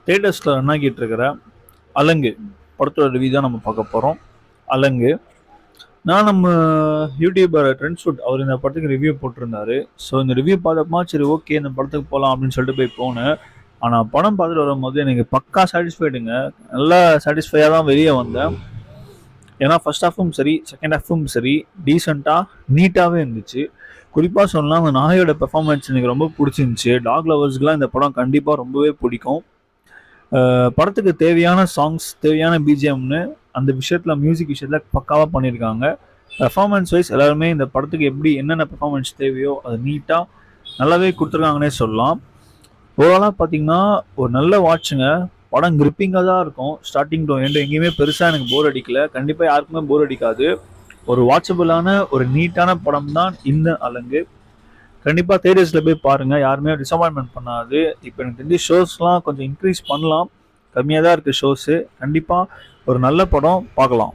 தேட்டர்ஸில் run ஆகிட்டு இருக்கிற அலங்கு படத்தோட ரிவ்யூ தான் நம்ம பார்க்க போகிறோம். அலங்கு நம்ம யூடியூபர் ட்ரெண்ட்ஸ்வுட் அவர் இந்த படத்துக்கு ரிவ்யூ போட்டிருந்தாரு. ஸோ இந்த ரிவ்யூ பார்த்தப்பமா சரி ஓகே இந்த படத்துக்கு போகலாம் அப்படின்னு சொல்லிட்டு போய் போனேன். ஆனால் படம் பார்த்துட்டு வரும்போது எனக்கு பக்கா சாட்டிஸ்ஃபைடுங்க. நல்லா சாட்டிஸ்ஃபையாக தான் வெளியே வந்தேன். ஏன்னா ஃபர்ஸ்ட் ஹாஃபும் சரி செகண்ட் ஹாஃபும் சரி டீசெண்டாக நீட்டாகவே இருந்துச்சு. குறிப்பாக சொல்லலாம் அந்த நாயோட பெர்ஃபார்மன்ஸ் எனக்கு ரொம்ப பிடிச்சிருந்துச்சி. டாக் லவர்ஸ்க்குலாம் இந்த படம் கண்டிப்பாக ரொம்பவே பிடிக்கும். படத்துக்கு தேவையான சாங்ஸ் தேவையான பிஜிஎம்னு அந்த விஷயத்தில் மியூசிக் விஷயத்தில் பக்காவாக பண்ணியிருக்காங்க. பெர்ஃபார்மன்ஸ் வைஸ் எல்லாருமே இந்த படத்துக்கு எப்படி என்னென்ன பெர்ஃபார்மன்ஸ் தேவையோ அது நீட்டாக நல்லாவே கொடுத்துருக்காங்கன்னே சொல்லலாம். ஓவராலாக பார்த்தீங்கன்னா ஒரு நல்ல வாட்சுங்க. படம் கிரிப்பிங்காக தான் இருக்கும். ஸ்டார்டிங் டு எண்டு எங்கேயுமே பெருசாக எனக்கு போர் அடிக்கல. கண்டிப்பாக யாருக்குமே போர் அடிக்காது. ஒரு வாட்சபிளான ஒரு நீட்டான படம் தான் இந்த அலங்கு. கண்டிப்பாக தேட்டர்ஸில் போய் பாருங்கள். யாருமே டிசப்பாயின்மெண்ட் பண்ணாது. இப்போ எனக்கு தெரிஞ்சு ஷோஸ்லாம் கொஞ்சம் இன்க்ரீஸ் பண்ணலாம். கம்மியாக தான் இருக்குது ஷோஸு. கண்டிப்பாக ஒரு நல்ல படம் பார்க்கலாம்.